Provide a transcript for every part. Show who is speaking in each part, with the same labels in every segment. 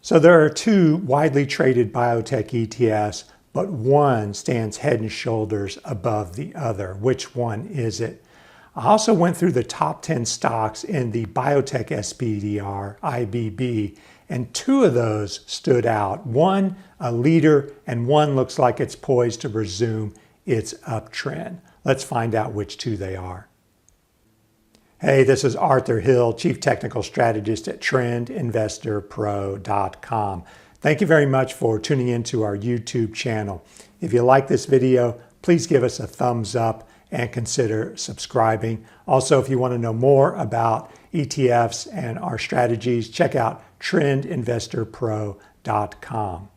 Speaker 1: So there are two widely traded biotech ETFs, but one stands head and shoulders above the other. Which one is it? I also went through the top 10 stocks in the Biotech SPDR, IBB, and two of those stood out. One, a leader, and one looks like it's poised to resume its uptrend. Let's find out which two they are. Hey, this is Arthur Hill, Chief Technical Strategist at TrendInvestorPro.com. Thank you very much for tuning into our YouTube channel. If you like this video, please give us a thumbs up and consider subscribing. Also, if you want to know more about ETFs and our strategies, check out TrendInvestorPro.com.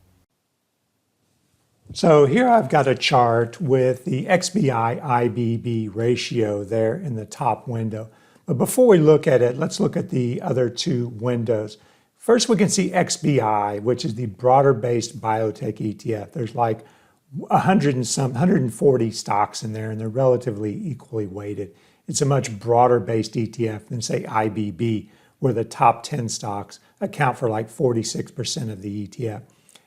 Speaker 1: So here I've got a chart with the XBI-IBB ratio there in the top window. But before we look at it, let's look at the other two windows. First, we can see XBI, which is the broader-based biotech ETF. There's like 140 stocks in there, and they're relatively equally weighted. It's a much broader-based ETF than, say, IBB, where the top 10 stocks account for like 46% of the ETF.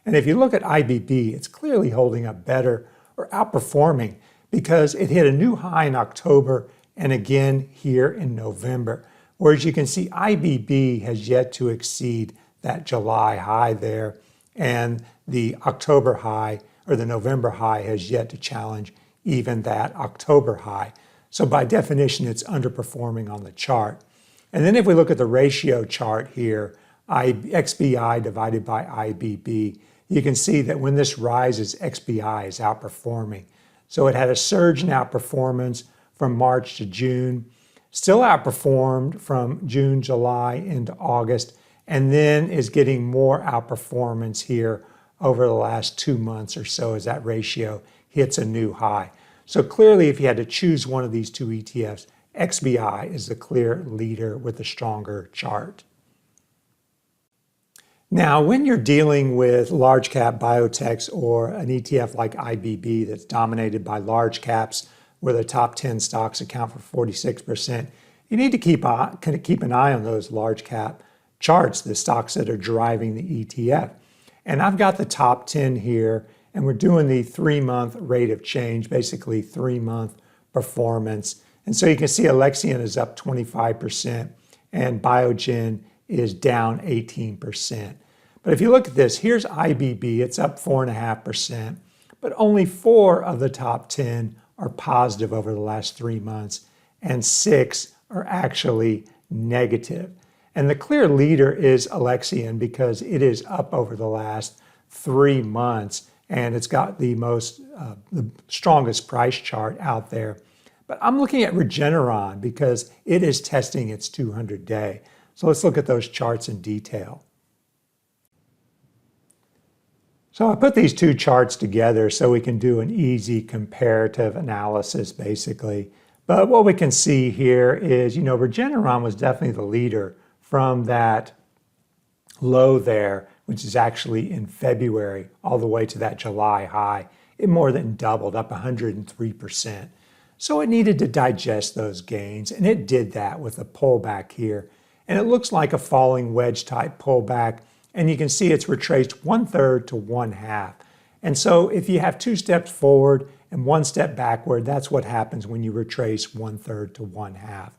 Speaker 1: And if you look at IBB, it's clearly holding up better or outperforming because it hit a new high in October and again here in November. Whereas you can see IBB has yet to exceed that July high there, and the October high or the November high has yet to challenge even that October high. So by definition, it's underperforming on the chart. And then if we look at the ratio chart here, XBI divided by IBB, you can see that when this rises, XBI is outperforming. So it had a surge in outperformance from March to June, still outperformed from June, July into August, and then is getting more outperformance here over the last 2 months or so as that ratio hits a new high. So clearly, if you had to choose one of these two ETFs, XBI is the clear leader with the stronger chart. Now, when you're dealing with large cap biotechs or an ETF like IBB that's dominated by large caps, where the top 10 stocks account for 46%, you need to keep an eye on those large cap charts, the stocks that are driving the ETF. And I've got the top 10 here, and we're doing the 3-month rate of change, basically 3-month performance. And so you can see Alexion is up 25% and Biogen is down 18%. But if you look at this, here's IBB, it's up 4.5%, but only 4 of the top 10 are positive over the last 3 months, and 6 are actually negative. And the clear leader is Alexion because it is up over the last 3 months, and it's got the strongest price chart out there. But I'm looking at Regeneron because it is testing its 200-day. So let's look at those charts in detail. So I put these two charts together so we can do an easy comparative analysis, basically. But what we can see here is, Regeneron was definitely the leader from that low there, which is actually in February, all the way to that July high. It more than doubled, up 103%. So it needed to digest those gains, and it did that with a pullback here. And it looks like a falling wedge type pullback. And you can see it's retraced 1/3 to 1/2. And so if you have 2 steps forward and 1 step backward, that's what happens when you retrace 1/3 to 1/2.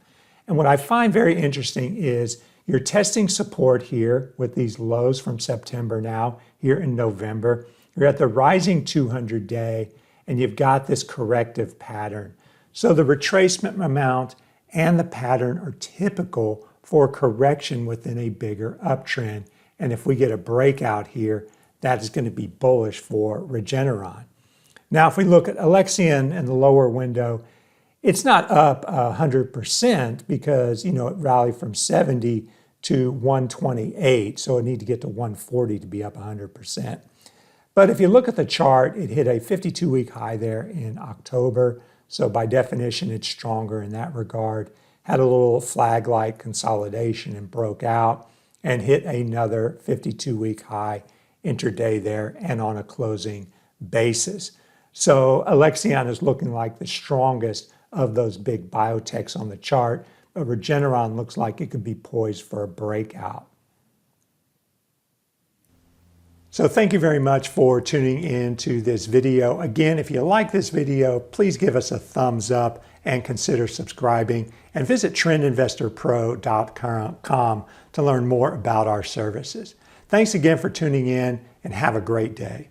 Speaker 1: And what I find very interesting is you're testing support here with these lows from September now, here in November. You're at the rising 200-day, and you've got this corrective pattern. So the retracement amount and the pattern are typical for correction within a bigger uptrend. And if we get a breakout here, that is going to be bullish for Regeneron. Now, if we look at Alexion in the lower window, it's not up 100% because, it rallied from 70 to 128. So it need to get to 140 to be up 100%. But if you look at the chart, it hit a 52-week high there in October. So by definition, it's stronger in that regard. Had a little flag-like consolidation and broke out, and hit another 52-week high intraday there and on a closing basis. So Alexion is looking like the strongest of those big biotechs on the chart, but Regeneron looks like it could be poised for a breakout. So thank you very much for tuning in to this video. Again, if you like this video, please give us a thumbs up and consider subscribing, and visit trendinvestorpro.com to learn more about our services. Thanks again for tuning in, and have a great day.